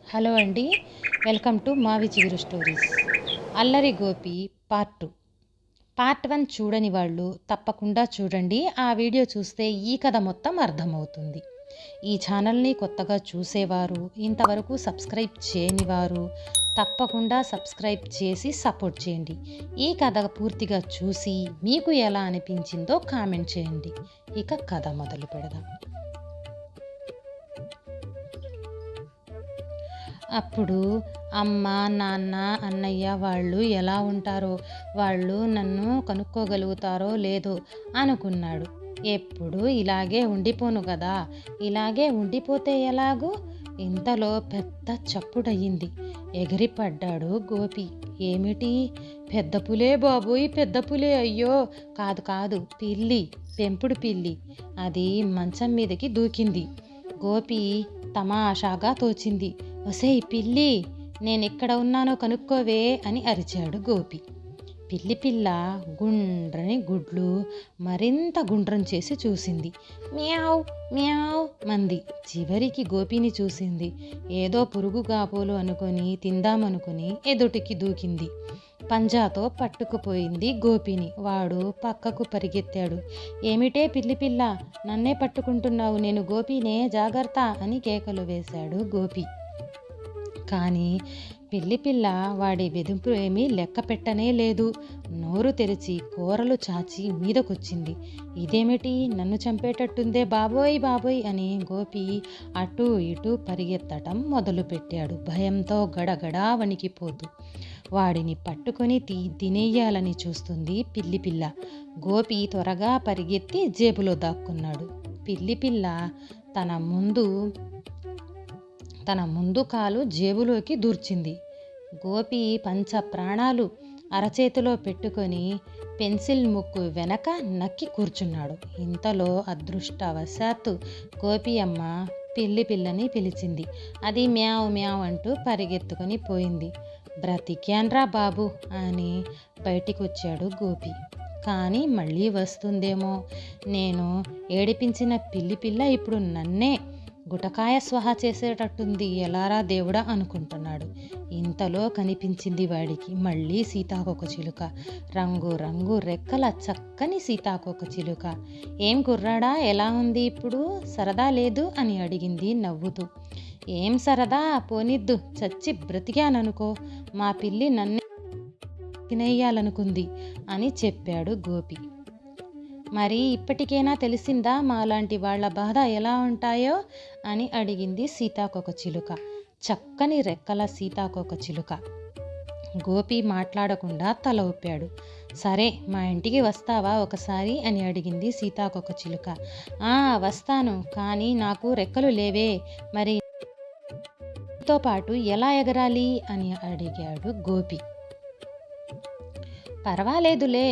Hello అండి. Welcome to మావి చిగురు స్టోరీస్. అల్లరి గోపి పార్ట్ 1 చూడని వాళ్ళు తప్పకుండా చూడండి. ఆ వీడియో చూస్తే ఈ కథ మొత్తం అర్థమవుతుంది. ఈ ఛానల్ని కొత్తగా చూసేవారు, ఇంతవరకు సబ్స్క్రైబ్ చేయని వారు తప్పకుండా సబ్స్క్రైబ్ చేసి సపోర్ట్ చేయండి. ఈ కథ పూర్తిగా చూసి మీకు ఎలా అనిపించిందో కామెంట్ చేయండి. ఇక కథ మొదలు పెడదాం. అప్పుడు అమ్మ, నాన్న, అన్నయ్య వాళ్ళు ఎలా ఉంటారో, వాళ్ళు నన్ను కనుక్కోగలుగుతారో లేదో అనుకున్నాడు. ఎప్పుడు ఇలాగే ఉండిపోను కదా, ఇలాగే ఉండిపోతే ఎలాగూ? ఇంతలో పెద్ద చప్పుడయింది. ఎగిరిపడ్డాడు గోపి. ఏమిటి? పెద్ద పులే బాబోయ్, పెద్ద పులే! అయ్యో! కాదు కాదు, పిల్లి, పెంపుడు పిల్లి. అది మంచం మీదకి దూకింది. గోపి తమాషాగా తోచింది. ఒసేయ్ పిల్లి, నేనెక్కడ ఉన్నానో కనుక్కోవే అని అరిచాడు గోపి. పిల్లి పిల్ల గుండ్రని గుడ్లు మరింత గుండ్రం చేసి చూసింది. మ్యావ్ మ్యావ్ మంది. చివరికి గోపిని చూసింది. ఏదో పురుగు కాబోలు అనుకొని తిందామనుకుని ఎదుటికి దూకింది. పంజాతో పట్టుకుపోయింది గోపిని. వాడు పక్కకు పరిగెత్తాడు. ఏమిటే పిల్లి పిల్ల, నన్నే పట్టుకుంటున్నావు, నేను గోపినే, జాగ్రత్త అని కేకలు వేశాడు గోపి. కానీ పిల్లిపిల్ల వాడి వెదుపు ఏమీ లెక్క పెట్టనే లేదు. నోరు తెరిచి కూరలు చాచి మీదకొచ్చింది. ఇదేమిటి, నన్ను చంపేటట్టుందే బాబోయ్ బాబోయ్ అని గోపి అటూ ఇటూ పరిగెత్తటం మొదలుపెట్టాడు, భయంతో గడగడా వణికిపోతూ. వాడిని పట్టుకొని తినేయాలని చూస్తుంది పిల్లిపిల్ల. గోపి త్వరగా పరిగెత్తి జేబులో దాక్కున్నాడు. పిల్లిపిల్ల తన ముందు కాలు జేబులోకి దూర్చింది. గోపి పంచ ప్రాణాలు అరచేతిలో పెట్టుకొని పెన్సిల్ ముక్కు వెనక నక్కి కూర్చున్నాడు. ఇంతలో అదృష్టవశాత్తు గోపి అమ్మ పిల్లి పిల్లని పిలిచింది. అది మ్యావ్ మ్యావ్ అంటూ పరిగెత్తుకొని పోయింది. బ్రతిక్యాన్రా బాబు అని బయటికొచ్చాడు గోపి. కానీ మళ్ళీ వస్తుందేమో, నేను ఏడిపించిన పిల్లి పిల్ల ఇప్పుడు నన్నే గుటకాయ స్వహా చేసేటట్టుంది, ఎలారా దేవుడా అనుకుంటున్నాడు. ఇంతలో కనిపించింది వాడికి మళ్ళీ సీతాకోకచిలుక. రంగు రంగు రెక్కల చక్కని సీతాకోకచిలుక. ఏం కుర్రాడా, ఎలా ఉంది ఇప్పుడు, సరదా లేదు అని అడిగింది నవ్వుతూ. ఏం సరదా, పోనిద్దు, చచ్చి బ్రతికాననుకో, మా పిల్లి నన్నే తినేయాలనుకుంది అని చెప్పాడు గోపి. మరి ఇప్పటికైనా తెలిసిందా మాలాంటి వాళ్ళ బాధ ఎలా ఉంటాయో అని అడిగింది సీతాకోకచిలుక. చక్కని రెక్కల సీతాకోకచిలుక. గోపి మాట్లాడకుండా తల ఊపాడు. సరే, మా ఇంటికి వస్తావా ఒకసారి అని అడిగింది సీతాకోకచిలుక. వస్తాను, కానీ నాకు రెక్కలు లేవే, మరి తో పాటు ఎలా ఎగరాలి అని అడిగాడు గోపి. పర్వాలేదులే,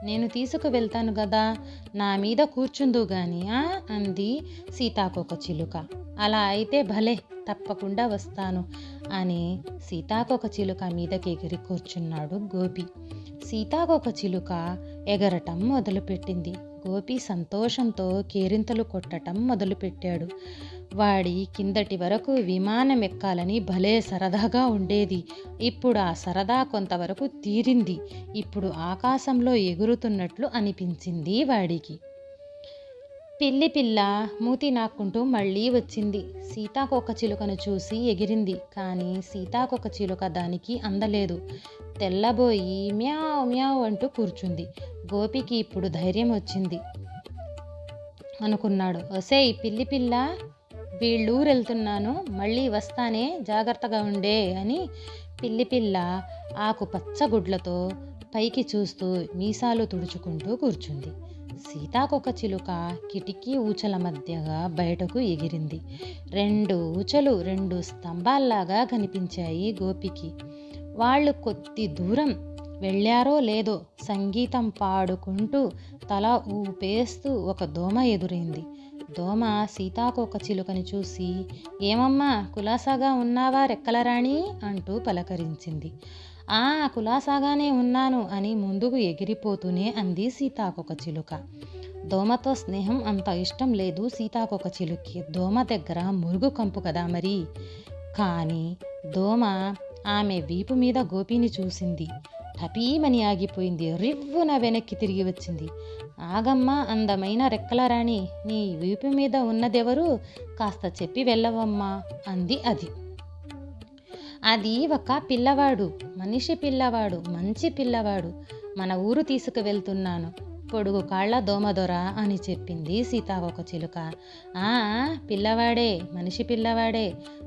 నేను తీసుకువెళ్తాను కదా, నా మీద కూర్చుందు గాని అంది సీతాకోకచిలుక. అలా అయితే భలే, తప్పకుండా వస్తాను అని సీతాకోకచిలుక మీదకి ఎగిరి కూర్చున్నాడు గోపి. సీతాకోకచిలుక ఎగరటం మొదలుపెట్టింది. గోపి సంతోషంతో కేరింతలు కొట్టటం మొదలుపెట్టాడు. వాడి కిందటి వరకు విమానం ఎక్కాలని భలే సరదాగా ఉండేది. ఇప్పుడు ఆ సరదా కొంతవరకు తీరింది. ఇప్పుడు ఆకాశంలో ఎగురుతున్నట్లు అనిపించింది వాడికి. పిల్లి పిల్ల మూతి నాక్కుంటూ మళ్ళీ వచ్చింది. సీతాకోకచిలుకను చూసి ఎగిరింది. కానీ సీతాకోకచిలుక దానికి అందలేదు. తెల్లబోయి మ్యావ్ మ్యావ్ అంటూ కూర్చుంది. గోపికి ఇప్పుడు ధైర్యం వచ్చింది అనుకున్నాడు. ఒసేయ్ పిల్లి పిల్ల, వీళ్ళూరెళ్తున్నాను, మళ్ళీ వస్తానే, జాగ్రత్తగా ఉండే అని పిల్లిపిల్ల ఆకుపచ్చ గుడ్లతో పైకి చూస్తూ మీసాలు తుడుచుకుంటూ కూర్చుంది. సీతాకోకచిలుక కిటికీ ఊచల మధ్యగా బయటకు ఎగిరింది. 2 ఊచలు 2 స్తంభాల్లాగా కనిపించాయి గోపికి. వాళ్ళు కొద్ది దూరం వెళ్ళారో లేదో సంగీతం పాడుకుంటూ తల ఊపేస్తూ ఒక దోమ ఎదురైంది. దోమ సీతాకోకచిలుకని చూసి, ఏమమ్మా, కులాసాగా ఉన్నావా రెక్కలరాణి అంటూ పలకరించింది. కులాసాగానే ఉన్నాను అని ముందుకు ఎగిరిపోతూనే అంది సీతాకోకచిలుక. దోమతో స్నేహం అంత ఇష్టం లేదు సీతాకోకచిలుక్కి. దోమ దగ్గర మురుగు కంపు కదా మరి. కానీ దోమ ఆమె వీపు మీద గోపిని చూసింది. టపీమని ఆగిపోయింది. రివ్వున వెనక్కి తిరిగి వచ్చింది. ఆగమ్మా అందమైన రెక్కల రాణి, నీ వీపు మీద ఉన్నదెవరు? కాస్త చెప్పి వెళ్ళవమ్మా అంది అది. అది ఒక పిల్లవాడు, మనిషి పిల్లవాడు, మంచి పిల్లవాడు. మన ఊరు తీసుకువెళ్తున్నాను. పొడుగు కాళ్ళ దోమదొర అని చెప్పింది సీతాకోకచిలుక. ఆ పిల్లవాడే, మనిషి పిల్లవాడే,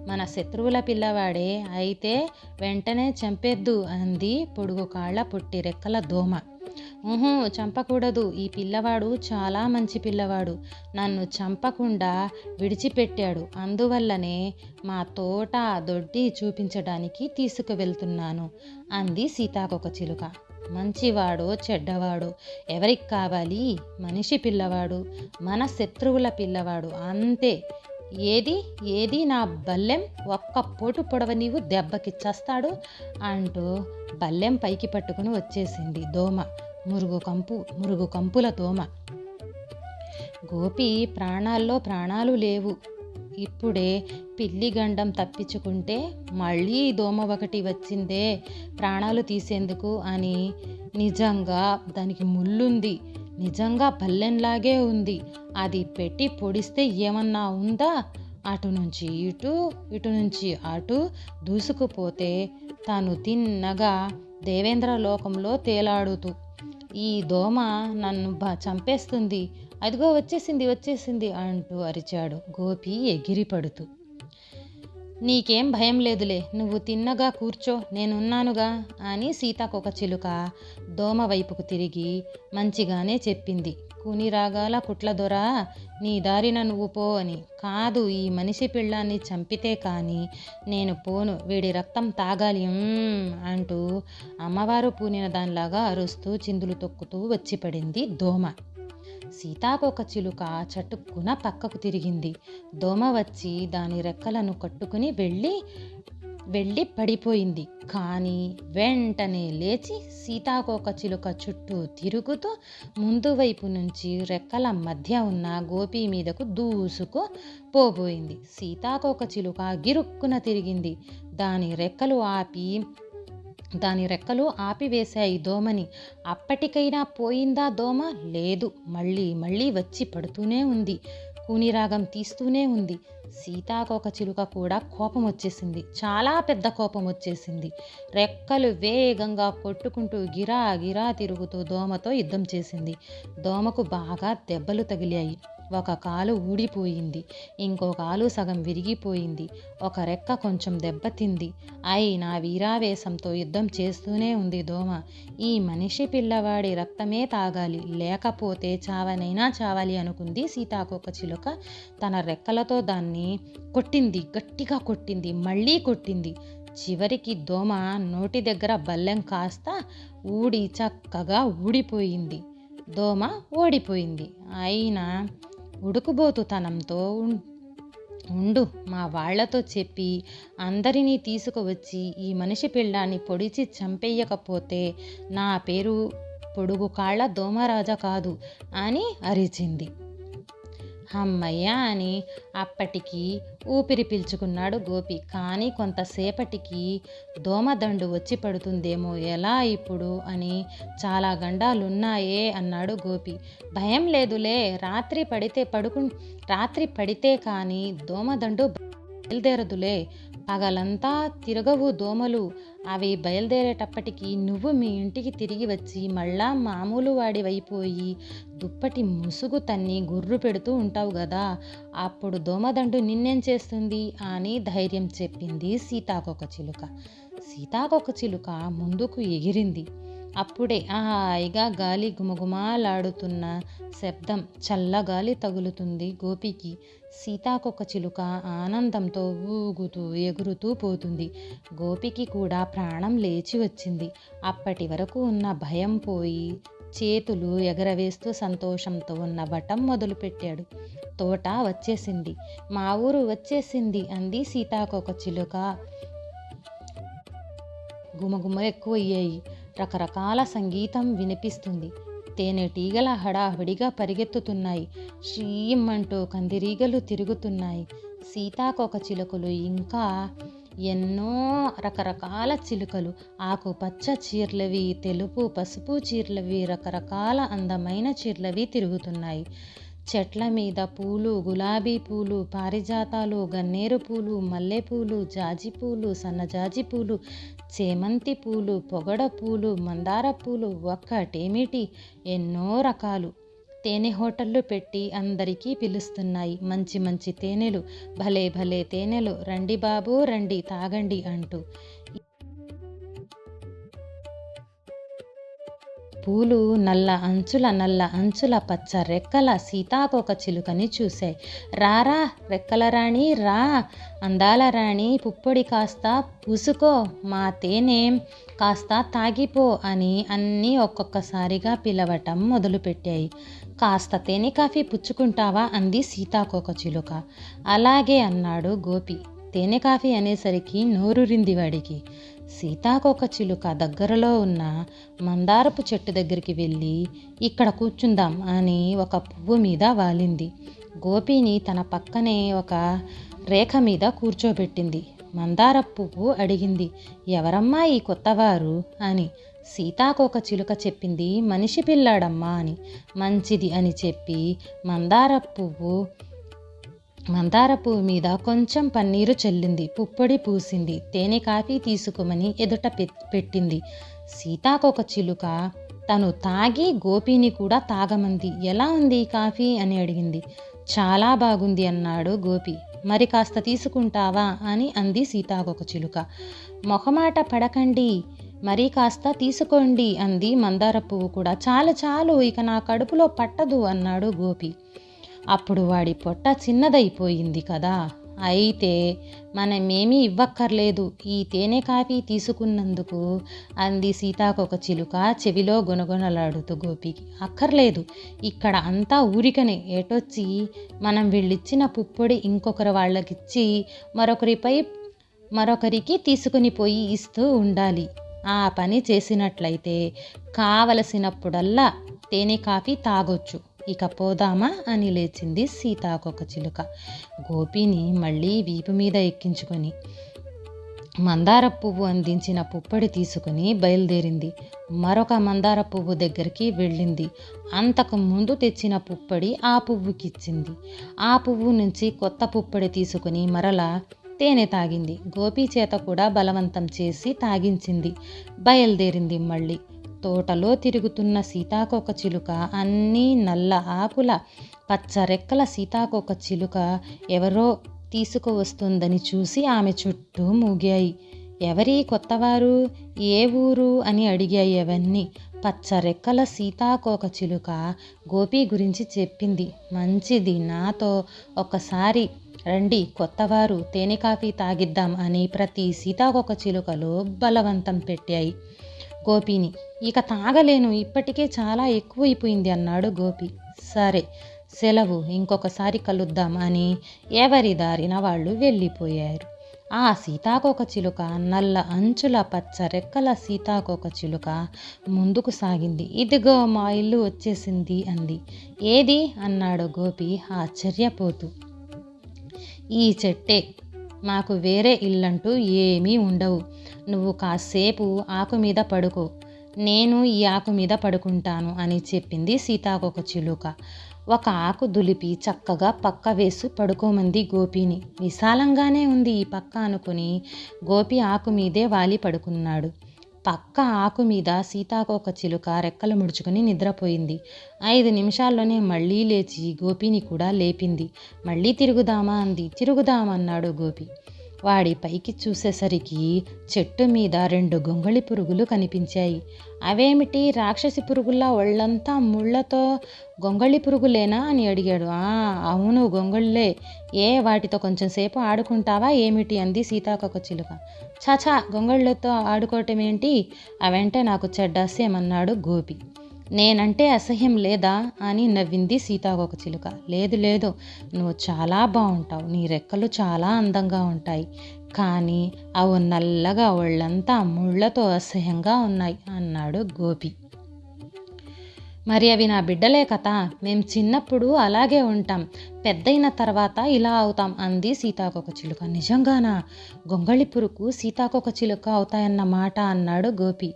మన శత్రువుల పిల్లవాడే, అయితే వెంటనే చంపేద్దు అంది పొడుగు కాళ్ళ పొట్టి రెక్కల దోమ. చంపకూడదు, ఈ పిల్లవాడు చాలా మంచి పిల్లవాడు, నన్ను చంపకుండా విడిచిపెట్టాడు, అందువల్లనే మా తోట దొడ్డి చూపించడానికి తీసుకువెళ్తున్నాను అంది సీతాకోకచిలుక. మంచివాడో చెడ్డవాడో ఎవరికి కావాలి? మనిషి పిల్లవాడు, మన శత్రువుల పిల్లవాడు, అంతే. ఏది ఏది నా బల్లెం, ఒక్క పోటు పొడవ నీవు దెబ్బకి చస్తాడు అంటూ బల్లెం పైకి పట్టుకుని వచ్చేసింది దోమ, మురుగు కంపుల దోమ. గోపి ప్రాణాల్లో ప్రాణాలు లేవు. ఇప్పుడే పిల్లి గండం తప్పించుకుంటే మళ్ళీ దోమ ఒకటి వచ్చిందే ప్రాణాలు తీసేందుకు అని. నిజంగా దానికి ముళ్ళుంది, నిజంగా బల్లెంలాగే ఉంది. అది పెట్టి పొడిస్తే ఏమన్నా ఉందా? అటు నుంచి ఇటు, ఇటు నుంచి అటు దూసుకుపోతే తాను తిన్నగా దేవేంద్ర లోకంలో తేలాడుతూ, ఈ దోమ నన్ను చంపేస్తుంది, అదిగో వచ్చేసింది అంటూ అరిచాడు గోపి ఎగిరిపడుతూ. నీకేం భయం లేదులే, నువ్వు తిన్నగా కూర్చో, నేనున్నానుగా అని సీతాకోకచిలుక దోమ వైపుకు తిరిగి మంచిగానే చెప్పింది. కూని రాగాల కుట్ల దొర, నీ దారిన నువ్వు పో అని. కాదు, ఈ మనిషి పిల్లాన్ని చంపితే కానీ నేను పోను, వీడి రక్తం తాగాలి అంటూ అమ్మవారు పూనిన దానిలాగా అరుస్తూ చిందులు తొక్కుతూ వచ్చి పడింది దోమ. సీతాకోకచిలుక చటుక్కున పక్కకు తిరిగింది. దోమ వచ్చి దాని రెక్కలను కట్టుకుని వెళ్ళి పడిపోయింది. కానీ వెంటనే లేచి సీతాకోకచిలుక చుట్టూ తిరుగుతూ ముందు వైపు నుంచి రెక్కల మధ్య ఉన్న గోపి మీదకు దూసుకు పోబోయింది. సీతాకోకచిలుక గిరుక్కున తిరిగింది. దాని రెక్కలు ఆపివేశాయి దోమని. అప్పటికైనా పోయిందా దోమ? లేదు, మళ్ళీ వచ్చి పడుతూనే ఉంది. కూనిరాగం తీస్తూనే ఉంది. సీతాకోకచిలుక కూడా కోపం వచ్చేసింది, చాలా పెద్ద కోపం వచ్చేసింది. రెక్కలు వేగంగా కొట్టుకుంటూ గిరా గిరా తిరుగుతూ దోమతో యుద్ధం చేసింది. దోమకు బాగా దెబ్బలు తగిలాయి. ఒక కాలు ఊడిపోయింది, ఇంకో కాలు సగం విరిగిపోయింది, ఒక రెక్క కొంచెం దెబ్బతింది. అయినా వీరావేశంతో యుద్ధం చేస్తూనే ఉంది దోమ. ఈ మనిషి పిల్లవాడి రక్తమే తాగాలి, లేకపోతే చావనైనా చావాలి అనుకుంది సీతాకోకచిలుక. తన రెక్కలతో దాన్ని కొట్టింది, గట్టిగా కొట్టింది, మళ్ళీ కొట్టింది. చివరికి దోమ నోటి దగ్గర బల్లెం కాస్త చక్కగా ఊడిపోయింది. దోమ ఓడిపోయింది. అయినా ఉడుకుబోతుతనంతో ఉండు, మా వాళ్లతో చెప్పి అందరినీ తీసుకువచ్చి ఈ మనిషి పిల్లాన్ని పొడిచి చంపేయకపోతే నా పేరు పొడుగు కాళ్ళ దోమరాజా కాదు అని అరిచింది. అమ్మయ్య అని అప్పటికి ఊపిరి పీల్చుకున్నాడు గోపి. కానీ కొంతసేపటికి దోమదండు వచ్చి పడుతుందేమో, ఎలా ఇప్పుడు అని. చాలా గండాలున్నాయే అన్నాడు గోపి. భయం లేదులే, రాత్రి పడితే కానీ దోమదండు బయలుదేరదులే, పగలంతా తిరగవు దోమలు. అవి బయలుదేరేటప్పటికి నువ్వు మీ ఇంటికి తిరిగి వచ్చి మళ్ళా మామూలు వాడివైపోయి దుప్పటి ముసుగు తన్ని గుర్రు పెడుతూ ఉంటావు కదా, అప్పుడు దోమదండు నిన్నేం చేస్తుంది అని ధైర్యం చెప్పింది సీతాకోకచిలుక. సీతాకోకచిలుక ముందుకు ఎగిరింది. అప్పుడే హాయిగా గాలి గుమగుమాలాడుతున్న శబ్దం, చల్లగాలి తగులుతుంది గోపికి. సీతాకోకచిలుక ఆనందంతో ఊగుతూ ఎగురుతూ పోతుంది. గోపికి కూడా ప్రాణం లేచి వచ్చింది. అప్పటి వరకు ఉన్న భయం పోయి చేతులు ఎగరవేస్తూ సంతోషంతో ఉన్న బటం మొదలుపెట్టాడు. తోట వచ్చేసింది, మా ఊరు వచ్చేసింది అంది సీతాకోకచిలుక. గుమగుమ ఎక్కువయ్యాయి. రకరకాల సంగీతం వినిపిస్తుంది. తేనెటీగల హడావిడిగా పరిగెత్తుతున్నాయి. శ్రీమంటూ కందిరీగలు తిరుగుతున్నాయి. సీతాకోకచిలుకలు ఇంకా ఎన్నో రకరకాల చిలుకలు, ఆకుపచ్చ చీరలవి, తెలుపు పసుపు చీరలవి, రకరకాల అందమైన చీరలవి తిరుగుతున్నాయి. చెట్ల మీద పూలు, గులాబీ పూలు, పారిజాతాలు, గన్నేరు పూలు, మల్లెపూలు, జాజి పూలు, సన్నజాజి పూలు, చేమంతి పూలు, పొగడ పూలు, మందార పూలు, ఒక్కటేమిటి ఎన్నో రకాలు. తేనె హోటళ్ళు పెట్టి అందరికీ పిలుస్తున్నాయి. మంచి మంచి తేనెలు, భలే భలే తేనెలు, రండి బాబు రండి తాగండి అంటూ. పూలు నల్ల అంచుల పచ్చ రెక్కల సీతాకోక చిలుకని చూశాయి. రారా రెక్కల రాణి రా, అందాల రాణి, పుప్పొడి కాస్త పూసుకో, మా తేనె కాస్త తాగిపో అని అన్నీ ఒక్కొక్కసారిగా పిలవటం మొదలుపెట్టాయి. కాస్త తేనె కాఫీ పుచ్చుకుంటావా అంది సీతాకోక చిలుక. అలాగే అన్నాడు గోపి. తేనె కాఫీ అనేసరికి నోరూరింది వాడికి. సీతాకోక చిలుక దగ్గరలో ఉన్న మందారపు చెట్టు దగ్గరికి వెళ్ళి ఇక్కడ కూర్చుందాం అని ఒక పువ్వు మీద వాలింది. గోపిని తన పక్కనే ఒక రేఖ మీద కూర్చోబెట్టింది. మందార పువ్వు అడిగింది, ఎవరమ్మా ఈ కొత్తవారు అని. సీతాకోక చిలుక చెప్పింది, మనిషి పిల్లాడమ్మా అని. మంచిది అని చెప్పి మందార పువ్వు మీద కొంచెం పన్నీరు చల్లింది, పుప్పొడి పూసింది, తేనె కాఫీ తీసుకోమని ఎదుట పెట్టింది. సీతాకోక చిలుక తను తాగి గోపిని కూడా తాగమంది. ఎలా ఉంది కాఫీ అని అడిగింది. చాలా బాగుంది అన్నాడు గోపి. మరి కాస్త తీసుకుంటావా అని అంది సీతాకోక చిలుక. మొహమాట పడకండి, మరీ కాస్త తీసుకోండి అంది మందార పువ్వు కూడా. చాలు చాలు, ఇక నా కడుపులో పట్టదు అన్నాడు గోపి. అప్పుడు వాడి పొట్ట చిన్నదైపోయింది కదా. అయితే మనమేమీ ఇవ్వక్కర్లేదు, ఈ తేనె కాఫీ తీసుకున్నందుకు అంది సీతాకోక చిలుక చెవిలో గొనగొనలాడుతూ గోపికి. అక్కర్లేదు, ఇక్కడ అంతా ఊరికనే. ఏటొచ్చి మనం వీళ్ళిచ్చిన పుప్పొడి ఇంకొకరు వాళ్ళకిచ్చి మరొకరికి తీసుకుని పోయి ఇస్తూ ఉండాలి. ఆ పని చేసినట్లయితే కావలసినప్పుడల్లా తేనె కాఫీ తాగొచ్చు. ఇక పోదామా అని లేచింది సీతాకోక చిలుక. గోపిని మళ్ళీ వీపు మీద ఎక్కించుకొని మందార పువ్వు అందించిన పుప్పొడి తీసుకుని బయలుదేరింది. మరొక మందార పువ్వు దగ్గరికి వెళ్ళింది. అంతకు ముందు తెచ్చిన పుప్పొడి ఆ పువ్వుకిచ్చింది. ఆ పువ్వు నుంచి కొత్త పుప్పొడి తీసుకుని మరలా తేనె తాగింది. గోపి చేత కూడా బలవంతం చేసి తాగించింది. బయలుదేరింది మళ్ళీ. తోటలో తిరుగుతున్న సీతాకోక చిలుక అన్నీ నల్ల ఆకుల పచ్చ రెక్కల సీతాకోక చిలుక ఎవరో తీసుకువస్తుందని చూసి ఆమె చుట్టూ మూగాయి. ఎవరి కొత్తవారు, ఏ ఊరు అని అడిగాయి అవన్నీ. పచ్చ రెక్కల సీతాకోక చిలుక గోపి గురించి చెప్పింది. మంచిది, నాతో ఒక్కసారి రండి కొత్తవారు, తేనె కాఫీ తాగిద్దాం అని ప్రతి సీతాకోక చిలుకలు బలవంతం పెట్టాయి గోపిని. ఇక తాగలేను, ఇప్పటికే చాలా ఎక్కువైపోయింది అన్నాడు గోపి. సరే సెలవు, ఇంకొకసారి కలుద్దాం అని ఎవరి దారిన వాళ్ళు వెళ్ళిపోయారు. ఆ సీతాకోక చిలుక నల్ల అంచుల పచ్చ రెక్కల సీతాకోక చిలుక ముందుకు సాగింది. ఇదిగో మా ఇల్లు వచ్చేసింది అంది. ఏది అన్నాడు గోపి ఆశ్చర్యపోతూ. ఈ చెట్టే, మాకు వేరే ఇల్లంటూ ఏమీ ఉండవు. నువ్వు కాసేపు ఆకు మీద పడుకో, నేను ఈ ఆకు మీద పడుకుంటాను అని చెప్పింది సీతాకోక చిలుక. ఒక ఆకు దులిపి చక్కగా పక్క వేసి పడుకోమంది గోపిని. విశాలంగానే ఉంది ఈ పక్క అనుకుని గోపి ఆకు మీదే వాలి పడుకున్నాడు. పక్క ఆకు మీద సీతాకోక చిలుక రెక్కలు ముడుచుకుని నిద్రపోయింది. 5 నిమిషాల్లోనే మళ్ళీ లేచి గోపిని కూడా లేపింది. మళ్ళీ తిరుగుదామా అంది. తిరుగుదామన్నాడు గోపి. వాడి పైకి చూసేసరికి చెట్టు మీద 2 గొంగళి పురుగులు కనిపించాయి. అవేమిటి, రాక్షసి పురుగుల్లా ఒళ్ళంతా ముళ్ళతో గొంగళి పురుగులేనా అని అడిగాడు. అవును గొంగళ్ళే, వాటితో కొంచెం సేపు ఆడుకుంటావా ఏమిటి అంది సీతాకోక చిలుక. చాచా, గొంగళ్ళతో ఆడుకోవటం ఏంటి, అవంటే నాకు చెడ్డాస్యమన్నాడు గోపి. నేనంటే అసహ్యం లేదా అని నవ్వింది సీతాకోక చిలుక. లేదు లేదు, నువ్వు చాలా బాగుంటావు, నీ రెక్కలు చాలా అందంగా ఉంటాయి, కానీ అవి నల్లగా ఒళ్ళంతా ముళ్ళతో అసహ్యంగా ఉన్నాయి అన్నాడు గోపి. మరి అవి నా బిడ్డలే కథ. మేం చిన్నప్పుడు అలాగే ఉంటాం, పెద్దయిన తర్వాత ఇలా అవుతాం అంది సీతాకోకచిలుక. నిజంగానా? గొంగళి పురుగు సీతాకోకచిలుక అవుతాయన్నమాట అన్నాడు గోపి.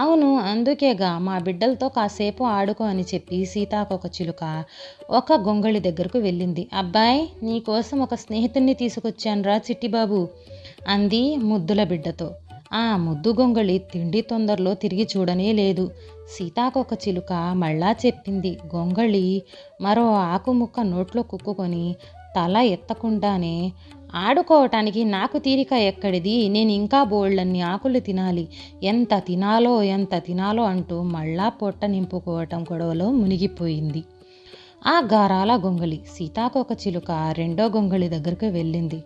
అవును, అందుకేగా మా బిడ్డలతో కాసేపు ఆడుకో అని చెప్పి సీతాకోకచిలుక ఒక గొంగళి దగ్గరకు వెళ్ళింది. అబ్బాయ్, నీకోసం ఒక స్నేహితుణ్ణి తీసుకొచ్చానురా చిట్టిబాబు అంది ముద్దుల బిడ్డతో. ఆ ముద్దు గొంగళి తిండి తొందరలో తిరిగి చూడనే లేదు. సీతాకోకచిలుక మళ్ళా చెప్పింది. గొంగళి మరో ఆకుముక్క నోట్లో కుక్కుకొని తల ఎత్తకుండానే, ఆడుకోవటానికి నాకు తీరిక ఎక్కడిది, నేను ఇంకా బోళ్ళన్ని ఆకులు తినాలి, ఎంత తినాలో ఎంత తినాలో అంటూ మళ్ళా పొట్ట నింపుకోవటం గొడవలో మునిగిపోయింది. ఆ గారాల గొంగళి సీతాకోకచిలుక రెండో గొంగళి దగ్గరకు వెళ్ళింది.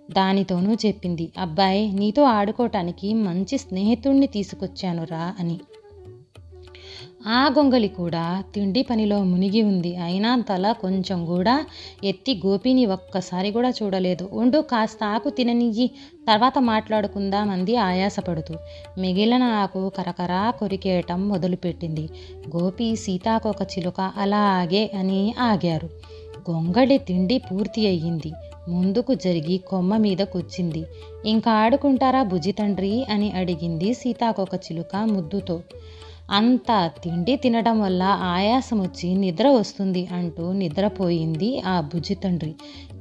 దానితోనూ చెప్పింది. అబ్బాయ్, నీతో ఆడుకోవటానికి మంచి స్నేహితుణ్ణి తీసుకొచ్చానురా అని. ఆ గొంగళి కూడా తిండి పనిలో మునిగి ఉంది. అయినా తల కొంచెం కూడా ఎత్తి గోపిని ఒక్కసారి కూడా చూడలేదు. ఉండు, కాస్త ఆకు తిననియ్యి, తర్వాత మాట్లాడుకుందామంది ఆయాసపడుతూ. మిగిలిన ఆకు కరకరా కొరికేయటం మొదలుపెట్టింది. గోపి సీతాకోకచిలుక అలాగే అని ఆగారు. గొంగళి తిండి పూర్తి అయ్యింది. ముందుకు జరిగి కొమ్మ మీద కూర్చింది. ఇంకా ఆడుకుంటారా బుజ్జి తండ్రి అని అడిగింది సీతాకోకచిలుక ముద్దుతో. అంత తిండి తినడం వల్ల ఆయాసం వచ్చి నిద్ర వస్తుంది అంటూ నిద్రపోయింది ఆ బుజ్జి తండ్రి.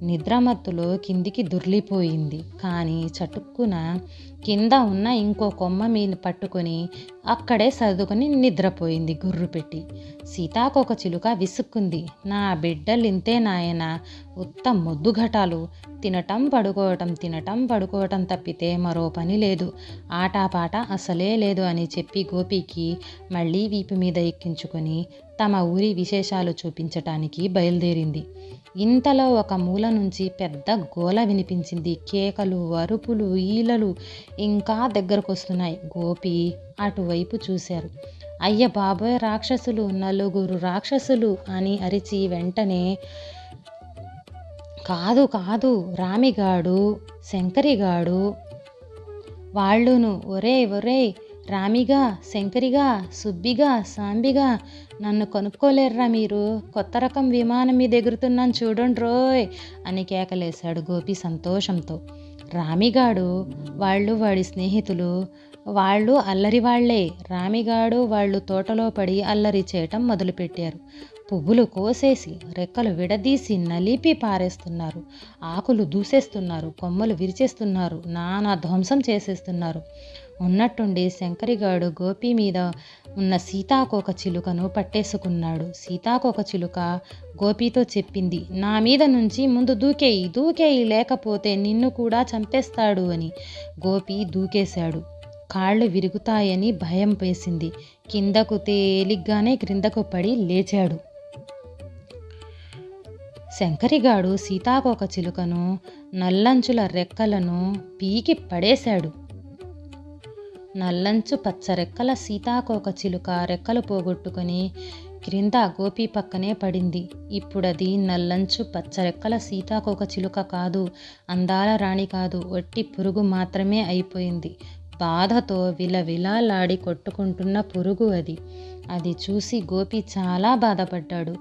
నిద్రమత్తులో కిందికి దొర్లిపోయింది. కానీ చటుక్కున కింద ఉన్న ఇంకో కొమ్మ మీద పట్టుకొని అక్కడే సర్దుకొని నిద్రపోయింది గుర్రు పెట్టి. సీతాకోకచిలుక విసుక్కుంది. నా బిడ్డలింతే నాయన, ఉత్త మొద్దుఘటాలు, తినటం పడుకోవటం తప్పితే మరో పని లేదు, ఆటాపాట అసలే లేదు అని చెప్పి గోపికి మళ్ళీ వీపు మీద ఎక్కించుకొని తమ ఊరి విశేషాలు చూపించటానికి బయలుదేరింది. ఇంతలో ఒక మూల నుంచి పెద్ద గోల వినిపించింది. కేకలు, అరుపులు, ఈలలు ఇంకా దగ్గరకొస్తున్నాయి. గోపి అటువైపు చూశారు. అయ్య బాబోయ్, రాక్షసులు, 4 రాక్షసులు అని అరిచి వెంటనే కాదు రామిగాడు, శంకరిగాడు వాళ్ళును, ఒరే రామిగా, శంకరిగా, సుబ్బిగా, సాంబిగా, నన్ను కొనుక్కోలేర్రా మీరు, కొత్త రకం విమానం మీద ఎగురుతున్నాను చూడండి రోయ్ అని కేకలేశాడు గోపి సంతోషంతో. రామిగాడు వాళ్ళు వాడి స్నేహితులు, వాళ్ళు అల్లరి వాళ్లే. రామిగాడు వాళ్ళు తోటలో పడి అల్లరి చేయటం మొదలుపెట్టారు. పువ్వులు కోసేసి, రెక్కలు విడదీసి నలిపి పారేస్తున్నారు, ఆకులు దూసేస్తున్నారు, కొమ్మలు విరిచేస్తున్నారు, నానా ధ్వంసం చేసేస్తున్నారు. ఉన్నట్టుండి శంకరిగాడు గోపి మీద ఉన్న సీతాకోకచిలుకను పట్టేసుకున్నాడు. సీతాకోకచిలుక గోపితో చెప్పింది. నా మీద నుంచి ముందు దూకేయి, లేకపోతే నిన్ను కూడా చంపేస్తాడు అని. గోపి దూకేశాడు. కాళ్ళు విరుగుతాయని భయం వేసింది. కిందకు తేలిగ్గానే క్రిందకు పడి లేచాడు. శంకరిగాడు సీతాకోకచిలుకను నల్లంచుల రెక్కలను పీకి పడేశాడు. నల్లంచు పచ్చరెక్కల సీతాకోకచిలుక రెక్కలు పోగొట్టుకొని క్రింద గోపి పక్కనే పడింది. ఇప్పుడది నల్లంచు పచ్చరెక్కల సీతాకోకచిలుక కాదు, అందాల రాణి కాదు, వట్టి పురుగు మాత్రమే అయిపోయింది. బాధతో విలవిలాలాడి కొట్టుకుంటున్న పురుగు అది. అది చూసి గోపి చాలా బాధపడ్డాడు.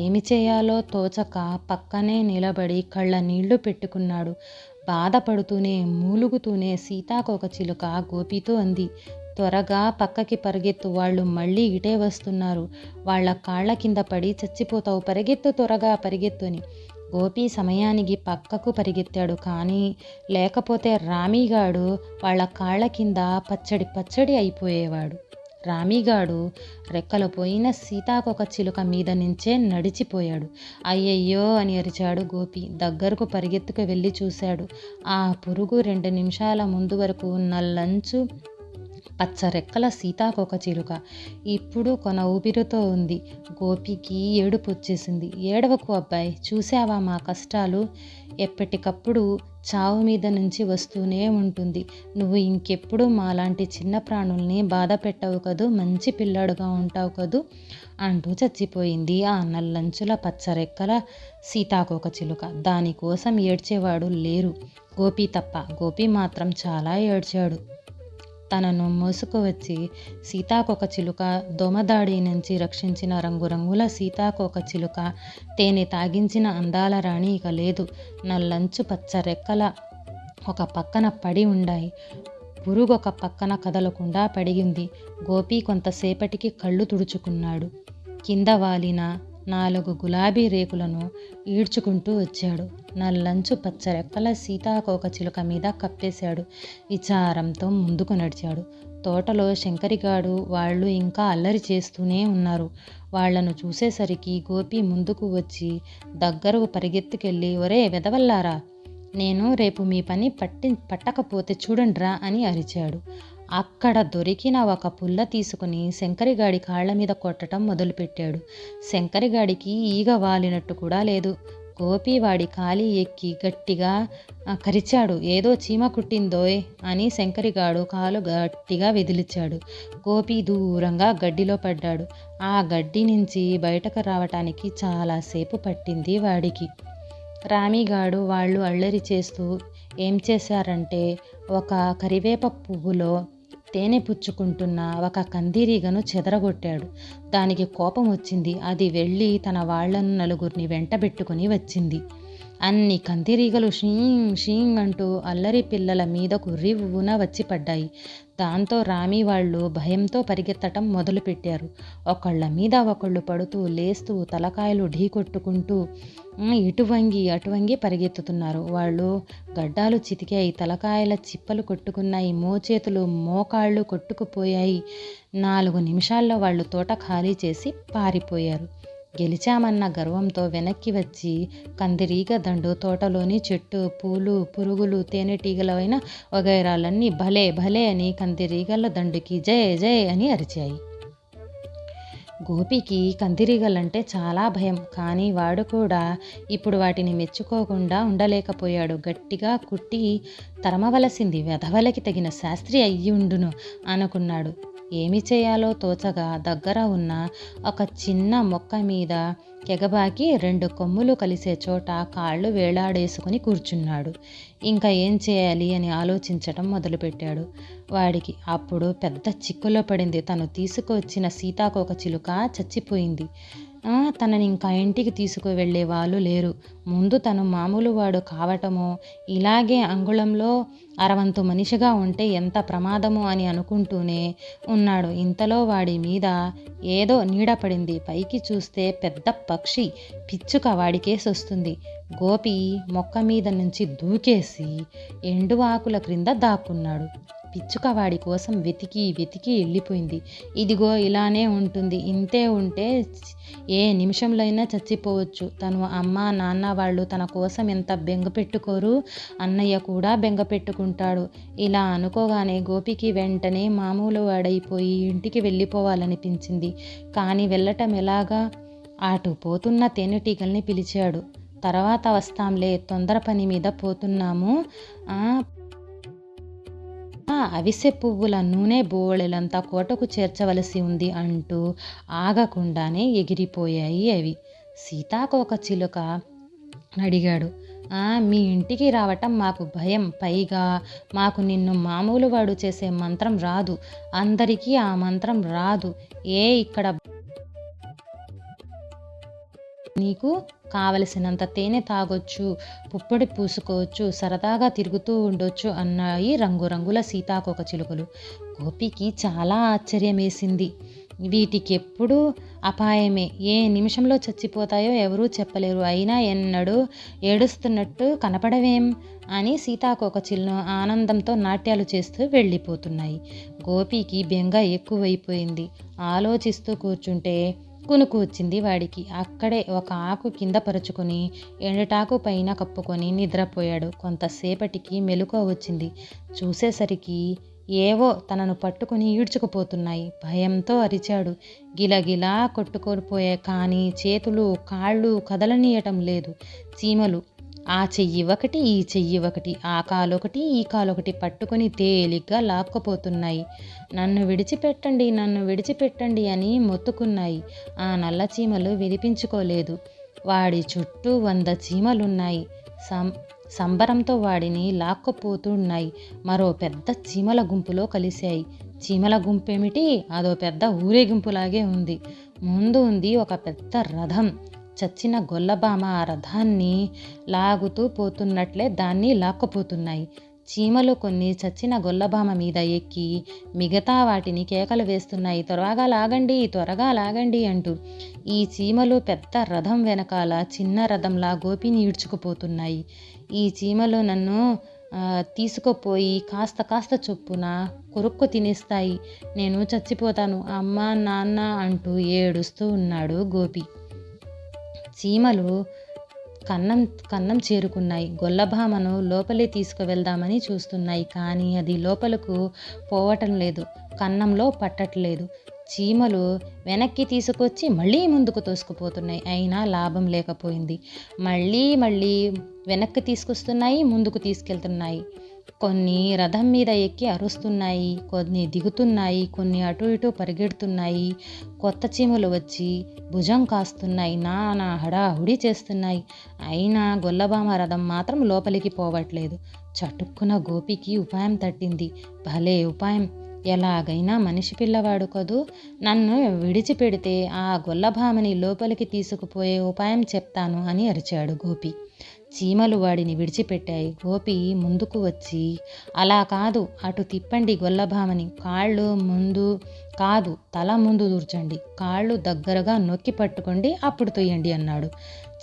ఏమి చేయాలో తోచక పక్కనే నిలబడి కళ్ళ నీళ్లు పెట్టుకున్నాడు. బాధపడుతూనే మూలుగుతూనే సీతాకోకచిలుక గోపితో అంది. త్వరగా పక్కకి పరిగెత్తు, వాళ్ళు మళ్ళీ ఇటే వస్తున్నారు, వాళ్ళ కాళ్ళ కింద పడి చచ్చిపోతావు, పరిగెత్తు, త్వరగా పరిగెత్తు అని. గోపి సమయానికి పక్కకు పరిగెత్తాడు. కానీ లేకపోతే రామిగాడు వాళ్ళ కాళ్ళ కింద పచ్చడి అయిపోయేవాడు. రామిగాడు రెక్కలు పోయిన సీతాకోకచిలుక మీద నుంచే నడిచిపోయాడు. అయ్యయ్యో అని అరిచాడు గోపి. దగ్గరకు పరిగెత్తుకు వెళ్ళి చూశాడు. ఆ పురుగు 2 నిమిషాల ముందు వరకు నల్లంచు పచ్చరెక్కల సీతాకోకచిలుక ఇప్పుడు కొన ఊపిరితో ఉంది. గోపికి ఏడుపు వచ్చేసింది. ఏడవకు అబ్బాయి, చూసావా మా కష్టాలు, ఎప్పటికప్పుడు చావు మీద నుంచి వస్తూనే ఉంటుంది. నువ్వు ఇంకెప్పుడు మాలాంటి చిన్న ప్రాణుల్ని బాధ పెట్టవు కదూ, మంచి పిల్లాడుగా ఉంటావు కదూ అంటూ చచ్చిపోయింది ఆ నల్లంచుల పచ్చరెక్కల సీతాకోకచిలుక. దానికోసం ఏడ్చేవాడు లేరు, గోపి తప్ప. గోపి మాత్రం చాలా ఏడ్చాడు. తనను మోసుకువచ్చి సీతాకోకచిలుక దోమదాడి నుంచి రక్షించిన రంగురంగుల సీతాకోకచిలుక, తేనె తాగించిన అందాల రాణి ఇక లేదు. నల్లంచు పచ్చ రెక్కల ఒక పక్కన పడి ఉండాయి. పురుగొక పక్కన కదలకుండా పడిగింది. గోపి కొంతసేపటికి కళ్ళు తుడుచుకున్నాడు. కింద వాలిన 4 గులాబీ రేకులను ఈడ్చుకుంటూ వచ్చాడు. నల్లంచు పచ్చరెక్కల సీతాకోకచిలుక మీద కప్పేశాడు. విచారంతో ముందుకు నడిచాడు. తోటలో శంకరిగాడు వాళ్ళు ఇంకా అల్లరి చేస్తూనే ఉన్నారు. వాళ్లను చూసేసరికి గోపి ముందుకు వచ్చి దగ్గరకు పరిగెత్తుకెళ్ళి, ఒరే వెదవల్లారా, నేను రేపు మీ పని పట్టకపోతే చూడండ్రా అని అరిచాడు. అక్కడ దొరికిన ఒక పుల్ల తీసుకుని శంకరిగాడి కాళ్ల మీద కొట్టడం మొదలుపెట్టాడు. శంకరిగాడికి ఈగ వాలినట్టు కూడా లేదు. గోపి వాడి కాలి ఎక్కి గట్టిగా కరిచాడు. ఏదో చీమ కుట్టిందోయ్ అని శంకరిగాడు కాలు గట్టిగా విదిలిచాడు. గోపి దూరంగా గడ్డిలో పడ్డాడు. ఆ గడ్డి నుంచి బయటకు రావటానికి చాలాసేపు పట్టింది వాడికి. రామిగాడు వాళ్ళు అల్లరి చేస్తూ ఏం చేశారంటే, ఒక కరివేప పువ్వులో తేనె పుచ్చుకుంటున్న ఒక కందిరీగను చెదరగొట్టాడు. దానికి కోపం వచ్చింది. అది వెళ్ళి తన వాళ్లను నలుగురిని వెంటబెట్టుకుని వచ్చింది. అన్ని కందిరీగలు షీంగ్ షీంగ్ అంటూ అల్లరి పిల్లల మీదకు రివ్వున వచ్చి పడ్డాయి. దాంతో రామి వాళ్ళు భయంతో పరిగెత్తటం మొదలుపెట్టారు. ఒకళ్ళ మీద ఒకళ్ళు పడుతూ లేస్తూ తలకాయలు ఢీకొట్టుకుంటూ ఇటు వంగి అటు వంగి పరిగెత్తుతున్నారు. వాళ్ళు గడ్డాలు చితికాయి, తలకాయల చిప్పలు కొట్టుకున్నాయి, మోచేతులు మోకాళ్ళు కొట్టుకుపోయాయి. 4 నిమిషాల్లో వాళ్ళు తోట ఖాళీ చేసి పారిపోయారు. గెలిచామన్న గర్వంతో వెనక్కి వచ్చి కందిరీగ దండు, తోటలోని చెట్టు, పూలు, పురుగులు, తేనెటీగలైన వగైరాలన్నీ భలే భలే అని కందిరీగల దండుకి జై జై అని అరిచాయి. గోపికి కందిరీగలంటే చాలా భయం. కానీ వాడు కూడా ఇప్పుడు వాటిని మెచ్చుకోకుండా ఉండలేకపోయాడు. గట్టిగా కుట్టి తరమవలసింది, వెధవలకి తగిన శాస్త్రి అయ్యుండును అనుకున్నాడు. ఏమి చేయాలో తోచగా దగ్గర ఉన్న ఒక చిన్న మొక్క మీద ఎగబాకి 2 కొమ్ములు కలిసే చోట కాళ్ళు వేలాడేసుకుని కూర్చున్నాడు. ఇంకా ఏం చేయాలి అని ఆలోచించటం మొదలుపెట్టాడు. వాడికి అప్పుడు పెద్ద చిక్కులో పడింది. తను తీసుకువచ్చిన సీతాకోకచిలుక చచ్చిపోయింది. తనని ఇంకా ఇంటికి తీసుకువెళ్ళే వాళ్ళు లేరు. ముందు తను మామూలు వాడు కావటమో, ఇలాగే అంగుళంలో అరవంతు మనిషిగా ఉంటే ఎంత ప్రమాదము అని అనుకుంటూనే ఉన్నాడు. ఇంతలో వాడి మీద ఏదో నీడ పడింది. పైకి చూస్తే పెద్ద పక్షి పిచ్చుక వాడికేసొస్తుంది. గోపి మొక్క మీద నుంచి దూకేసి ఎండు ఆకుల క్రింద దాక్కున్నాడు. పిచ్చుక వాడి కోసం వెతికి వెతికి వెళ్ళిపోయింది. ఇదిగో ఇలానే ఉంటుంది, ఇంతే ఉంటే ఏ నిమిషంలో అయినా చచ్చిపోవచ్చు. తను అమ్మ నాన్న వాళ్ళు తన కోసం ఎంత బెంగ పెట్టుకోరు, అన్నయ్య కూడా బెంగ పెట్టుకుంటాడు. ఇలా అనుకోగానే గోపికి వెంటనే మామూలు వాడైపోయి ఇంటికి వెళ్ళిపోవాలనిపించింది. కానీ వెళ్ళటం ఎలాగా? అటు పోతున్న తేనెటీగల్ని పిలిచాడు. తర్వాత వస్తాంలే, తొందర పని మీద పోతున్నాము. అవిసె పువ్వుల నూనె బోళెలంతా కోటకు చేర్చవలసి ఉంది అంటూ ఆగకుండానే ఎగిరిపోయాయి అవి. సీతాకోకచిలుక అడిగాడు, మీ ఇంటికి రావటం మాకు భయం. పైగా మాకు నిన్ను మామూలు వాడు చేసే మంత్రం రాదు. అందరికీ ఆ మంత్రం రాదు. ఇక్కడ నీకు కావలసినంత తేనె తాగొచ్చు, పుప్పొడి పూసుకోవచ్చు, సరదాగా తిరుగుతూ ఉండొచ్చు అన్నాయి రంగురంగుల సీతాకోకచిలుకలు. గోపికి చాలా ఆశ్చర్యమేసింది. వీటికెప్పుడు అపాయమే, ఏ నిమిషంలో చచ్చిపోతాయో ఎవరూ చెప్పలేరు. అయినా ఎన్నడూ ఏడుస్తున్నట్టు కనపడవేం అని సీతాకోకచిలుకలు ఆనందంతో నాట్యాలు చేస్తూ వెళ్ళిపోతున్నాయి. గోపికి బెంగ ఎక్కువైపోయింది. ఆలోచిస్తూ కూర్చుంటే కునుకు వచ్చింది వాడికి. అక్కడే ఒక ఆకు కింద పరుచుకొని ఎండుటాకు పైన కప్పుకొని నిద్రపోయాడు. కొంతసేపటికి మెలకువ వచ్చింది. చూసేసరికి ఏవో తనను పట్టుకుని ఈడ్చుకుపోతున్నాయి. భయంతో అరిచాడు. గిలగిలా కొట్టుకోపోయాయి. కానీ చేతులు కాళ్ళు కదలనీయటం లేదు. చీమలు ఆ చెయ్యి ఒకటి, ఈ చెయ్యి ఒకటి, ఆ కాలొకటి, ఈ కాలొకటి పట్టుకొని తేలిగ్గా లాక్కుపోతున్నాయి. నన్ను విడిచిపెట్టండి, నన్ను విడిచిపెట్టండి అని మొత్తుకున్నాయి. ఆ నల్ల చీమలు వినిపించుకోలేదు. వాడి చుట్టూ 100 చీమలున్నాయి. సంబరంతో వాడిని లాక్కపోతున్నాయి. మరో పెద్ద చీమల గుంపులో కలిశాయి. చీమల గుంపేమిటి, అదో పెద్ద ఊరేగింపులాగే ఉంది. ముందు ఉంది ఒక పెద్ద రథం. చచ్చిన గొల్లభామ ఆ రథాన్ని లాగుతూ పోతున్నట్లే దాన్ని లాక్కపోతున్నాయి. చీమలు కొన్ని చచ్చిన గొల్లభామ మీద ఎక్కి మిగతా వాటిని కేకలు వేస్తున్నాయి, త్వరగా లాగండి, త్వరగా లాగండి అంటూ. ఈ చీమలు పెద్ద రథం వెనకాల చిన్న రథంలా గోపిని ఈడ్చుకుపోతున్నాయి. ఈ చీమలు నన్ను తీసుకుపోయి కాస్త కాస్త చొప్పున కొరుక్కు తినేస్తాయి, నేను చచ్చిపోతాను అమ్మ నాన్న అంటూ ఏడుస్తూ ఉన్నాడు గోపి. చీమలు కన్నం చేరుకున్నాయి. గొల్లభామను లోపలే తీసుకువెళ్దామని చూస్తున్నాయి. కానీ అది లోపలకు పోవటం లేదు, కన్నంలో పట్టట్లేదు. చీమలు వెనక్కి తీసుకొచ్చి మళ్ళీ ముందుకు తోసుకుపోతున్నాయి. అయినా లాభం లేకపోయింది. మళ్ళీ వెనక్కి తీసుకొస్తున్నాయి, ముందుకు తీసుకెళ్తున్నాయి. కొన్ని రథం మీద ఎక్కి అరుస్తున్నాయి, కొన్ని దిగుతున్నాయి, కొన్ని అటు ఇటు పరిగెడుతున్నాయి. కొత్త చీమలు వచ్చి భుజం కాస్తున్నాయి, నానా హడాహుడి చేస్తున్నాయి. అయినా గొల్లభామ రథం మాత్రం లోపలికి పోవట్లేదు. చటుక్కున గోపికి ఉపాయం తట్టింది. భలే ఉపాయం! ఎలాగైనా మనిషి పిల్లవాడు కదూ, నన్ను విడిచిపెడితే ఆ గొల్లభామని లోపలికి తీసుకుపోయే ఉపాయం చెప్తాను అని అరిచాడు గోపి. చీమలు వాడిని విడిచిపెట్టాయి. గోపి ముందుకు వచ్చి, అలా కాదు, అటు తిప్పండి గొల్లభామని, కాళ్ళు ముందు కాదు తల ముందు దూర్చండి, కాళ్ళు దగ్గరగా నొక్కి పట్టుకోండి, అప్పుడు తొయ్యండి అన్నాడు.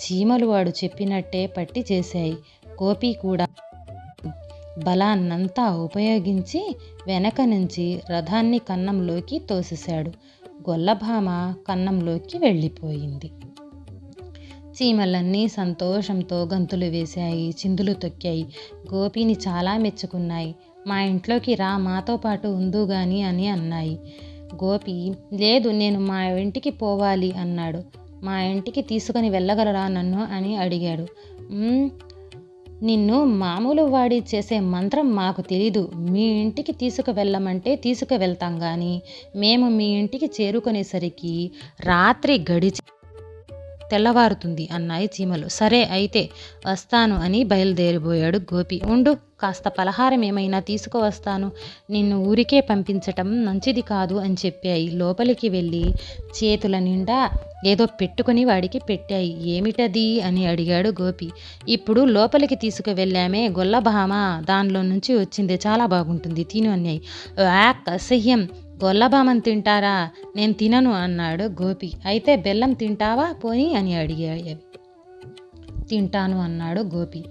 చీమలు వాడు చెప్పినట్టే పట్టి చేశాయి. గోపి కూడా బలాన్నంతా ఉపయోగించి వెనక నుంచి రథాన్ని కన్నంలోకి తోసేశాడు. గొల్లభామ కన్నంలోకి వెళ్ళిపోయింది. చీమలన్నీ సంతోషంతో గంతులు వేశాయి, చిందులు తొక్కాయి. గోపిని చాలా మెచ్చుకున్నాయి. మా ఇంట్లోకి రా, మాతో పాటు ఉందుగాని అని అన్నాయి. గోపి, లేదు, నేను మా ఇంటికి పోవాలి అన్నాడు. మా ఇంటికి తీసుకుని వెళ్ళగలరా నన్ను అని అడిగాడు. నిన్ను మామూలు వాడి చేసే మంత్రం మాకు తెలీదు. మీ ఇంటికి తీసుకువెళ్ళమంటే తీసుకువెళ్తాం కానీ మేము మీ ఇంటికి చేరుకునేసరికి రాత్రి గడిచి తెల్లవారుతుంది అన్నాయి చీమలు. సరే అయితే వస్తాను అని బయలుదేరిపోయాడు గోపి. ఉండు, కాస్త పలహారం ఏమైనా తీసుకువస్తాను, నిన్ను ఊరికే పంపించటం మంచిది కాదు అని చెప్పాయి. లోపలికి వెళ్ళి చేతుల నిండా ఏదో పెట్టుకుని వాడికి పెట్టాయి. ఏమిటది అని అడిగాడు గోపి. ఇప్పుడు లోపలికి తీసుకువెళ్ళామే గొల్లభామ, దానిలో నుంచి వచ్చింది, చాలా బాగుంటుంది, తిను అన్నాయి. అసహ్యం, గొల్లభామని తింటారా, నేను తినను అన్నాడు గోపి. అయితే బెల్లం తింటావా పోనీ అని అడిగాయి. తింటాను అన్నాడు గోపి.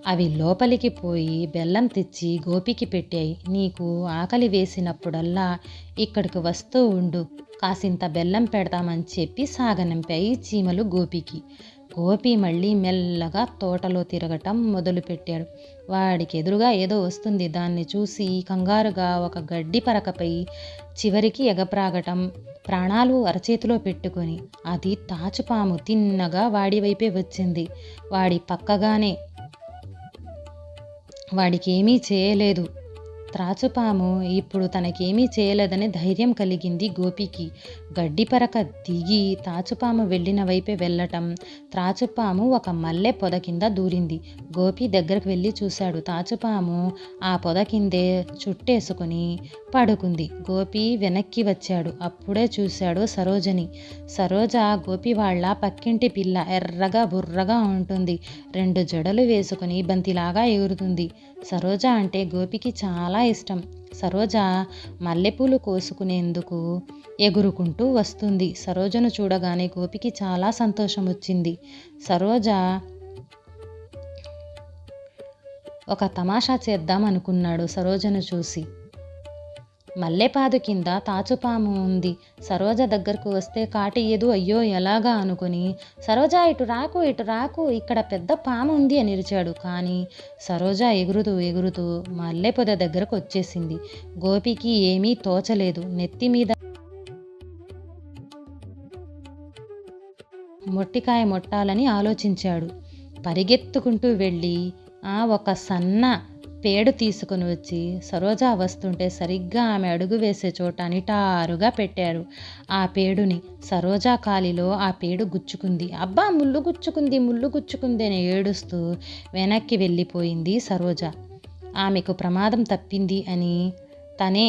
అవి లోపలికి పోయి బెల్లం తెచ్చి గోపికి పెట్టాయి. నీకు ఆకలి వేసినప్పుడల్లా ఇక్కడికి వస్తూ ఉండు, కాసింత బెల్లం పెడతామని చెప్పి సాగనంపాయి చీమలు గోపికి. గోపి మళ్ళీ మెల్లగా తోటలో తిరగటం మొదలుపెట్టాడు. వాడికి ఎదురుగా ఏదో వస్తుంది. దాన్ని చూసి కంగారుగా ఒక గడ్డి పరకపై చివరికి ఎగప్రాగటం, ప్రాణాలు అరచేతిలో పెట్టుకొని. అది తాచుపాము తిన్నగా వాడి వైపే వచ్చింది. వాడి పక్కగానే, వాడికి ఏమీ చేయలేదు. త్రాచుపాము ఇప్పుడు తనకేమీ చేయలేదని ధైర్యం కలిగింది గోపికి. గడ్డిపరక దిగి తాచుపాము వెళ్ళిన వైపే వెళ్ళటం, త్రాచుపాము ఒక మల్లె పొద కింద దూరింది. గోపి దగ్గరకు వెళ్ళి చూశాడు. తాచుపాము ఆ పొద కిందే చుట్టేసుకుని పడుకుంది. గోపి వెనక్కి వచ్చాడు. అప్పుడే చూశాడు సరోజని. సరోజ గోపి వాళ్ళ పక్కింటి పిల్ల. ఎర్రగా బుర్రగా ఉంటుంది. 2 జడలు వేసుకుని బంతిలాగా ఎగురుతుంది. సరోజ అంటే గోపికి చాలా ఇష్టం. సరోజ మల్లెపూలు కోసుకునేందుకు ఎగురుకుంటూ వస్తుంది. సరోజను చూడగానే గోపికి చాలా సంతోషం వచ్చింది. సరోజ ఒక తమాషా చేద్దాం అనుకున్నాడు సరోజను చూసి. మల్లెపాదు కింద తాచుపాము ఉంది. సరోజ దగ్గరకు వస్తే కాటేయదు, అయ్యో ఎలాగా అనుకుని, సరోజ ఇటు రాకు, ఇటు రాకు, ఇక్కడ పెద్ద పాము ఉంది అని అరిచాడు. కానీ సరోజ ఎగురుతూ ఎగురుతూ మల్లెపొద దగ్గరకు వచ్చేసింది. గోపికి ఏమీ తోచలేదు. నెత్తి మీద మొట్టికాయ మొట్టాలని ఆలోచించాడు. పరిగెత్తుకుంటూ వెళ్ళి ఒక సన్న పేడు తీసుకుని వచ్చి సరోజ వస్తుంటే సరిగ్గా ఆమె అడుగు వేసే చోట నిటారుగా పెట్టారు. ఆ పేడుని సరోజ కాలిలో ఆ పేడు గుచ్చుకుంది. అబ్బా, ముళ్ళు గుచ్చుకుంది, ముళ్ళు గుచ్చుకుంది అని ఏడుస్తూ వెనక్కి వెళ్ళిపోయింది సరోజ. ఆమెకు ప్రమాదం తప్పింది అని, తనే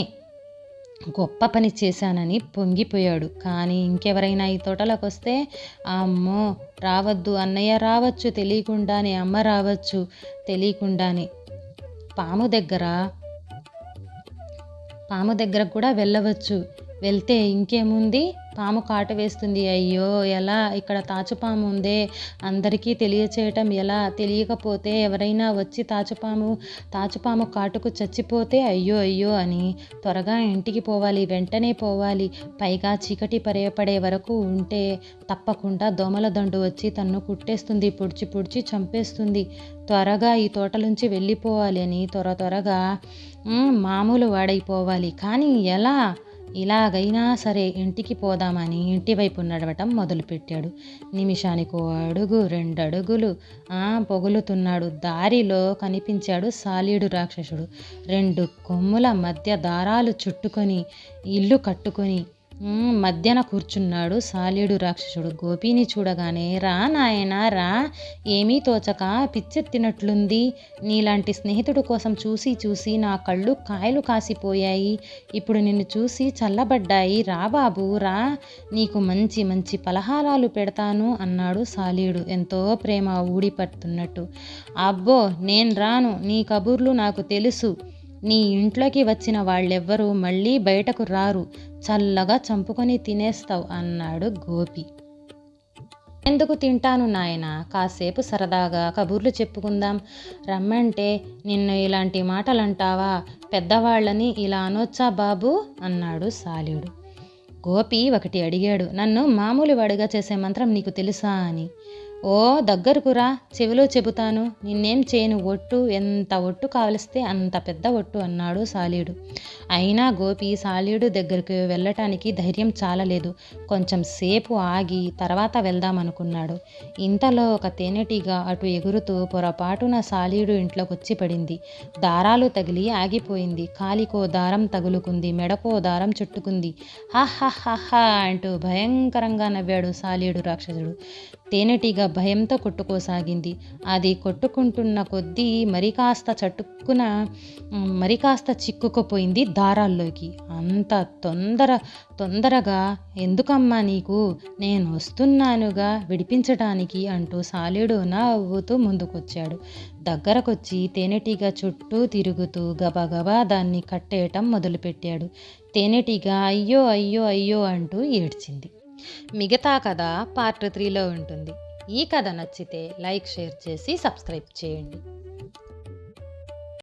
గొప్ప పని చేశానని పొంగిపోయాడు. కానీ ఇంకెవరైనా ఈ తోటలోకి వస్తే, అమ్మో రావద్దు, అన్నయ్య రావచ్చు తెలియకుండానే, అమ్మ రావచ్చు తెలియకుండానే, పాము దగ్గర కూడా వెళ్ళవచ్చు. వెళ్తే ఇంకేముంది, పాము కాటు వేస్తుంది. అయ్యో ఎలా, ఇక్కడ తాచుపాము ఉందే, అందరికీ తెలియచేయటం ఎలా, తెలియకపోతే ఎవరైనా వచ్చి తాచుపాము కాటుకు చచ్చిపోతే అయ్యో అయ్యో అని త్వరగా ఇంటికి పోవాలి, వెంటనే పోవాలి. పైగా చీకటి పడే వరకు ఉంటే తప్పకుండా దోమల దండు వచ్చి తన్ను కుట్టేస్తుంది, పొడిచి చంపేస్తుంది. త్వరగా ఈ తోటలోంచి వెళ్ళిపోవాలి అని త్వరగా మామూలు వాడైపోవాలి. కానీ ఎలా, ఇలాగైనా సరే ఇంటికి పోదామని ఇంటి వైపు నడవటం మొదలుపెట్టాడు. నిమిషానికో అడుగు, 2 అడుగులు పొగులుతున్నాడు. దారిలో కనిపించాడు సాలీడు రాక్షసుడు. 2 కొమ్ముల మధ్య దారాలు చుట్టుకొని ఇల్లు కట్టుకొని మధ్యన కూర్చున్నాడు సాలీడు రాక్షసుడు. గోపిని చూడగానే, రా నాయనా రా, ఏమీ తోచక పిచ్చెత్తినట్లుంది. నీలాంటి స్నేహితుడు కోసం చూసి నా కళ్ళు కాయలు కాసిపోయాయి. ఇప్పుడు నిన్ను చూసి చల్లబడ్డాయి. రా బాబు రా, నీకు మంచి మంచి పలహారాలు పెడతాను అన్నాడు సాలీడు ఎంతో ప్రేమ ఊడిపడుతున్నట్టు. అబ్బో, నేను రాను, నీ కబుర్లు నాకు తెలుసు. నీ ఇంట్లోకి వచ్చిన వాళ్ళెవ్వరూ మళ్ళీ బయటకు రారు. చల్లగా చంపుకొని తినేస్తావు అన్నాడు గోపి. ఎందుకు తింటాను నాయనా, కాసేపు సరదాగా కబుర్లు చెప్పుకుందాం. రమ్మంటే నిన్ను ఇలాంటి మాటలంటావా? పెద్దవాళ్ళని ఇలా అనొచ్చా బాబు అన్నాడు సాలీడు. గోపి ఒకటి అడిగాడు, నన్ను మామూలు వాడిగా చేసే మంత్రం నీకు తెలుసా అని. ఓ దగ్గరకురా, చెవిలో చెబుతాను, నిన్నేం చేయను, ఒట్టు, ఎంత ఒట్టు కావలిస్తే అంత పెద్ద ఒట్టు అన్నాడు సాలీడు. అయినా గోపి సాలీడు దగ్గరకు వెళ్ళటానికి ధైర్యం చాలలేదు. కొంచెం సేపు ఆగి తర్వాత వెళ్దామనుకున్నాడు. ఇంతలో ఒక తేనెటీగ అటు ఎగురుతూ పొరపాటున సాలీడు ఇంట్లోకొచ్చి పడింది. దారాలు తగిలి ఆగిపోయింది. కాలికో దారం తగులుకుంది, మెడకో దారం చుట్టుకుంది. హా అంటూ భయంకరంగా నవ్వాడు సాలీడు రాక్షసుడు. తేనెటీగ భయంతో కొట్టుకోసాగింది. అది కొట్టుకుంటున్న కొద్దీ మరికాస్త చిక్కుకుపోయింది దారాల్లోకి. అంత తొందరగా ఎందుకమ్మా నీకు, నేను వస్తున్నానుగా విడిపించటానికి అంటూ సాలీడు నవ్వుతూ ముందుకొచ్చాడు. దగ్గరకొచ్చి తేనెటీగ చుట్టూ తిరుగుతూ గబగబా దాన్ని కట్టేయటం మొదలుపెట్టాడు. తేనెటీగ అయ్యో అయ్యో అయ్యో అంటూ ఏడ్చింది. మిగతా కథ పార్ట్ 3లో ఉంటుంది. ఈ కథ నచ్చితే లైక్, షేర్ చేసి సబ్స్క్రైబ్ చేయండి.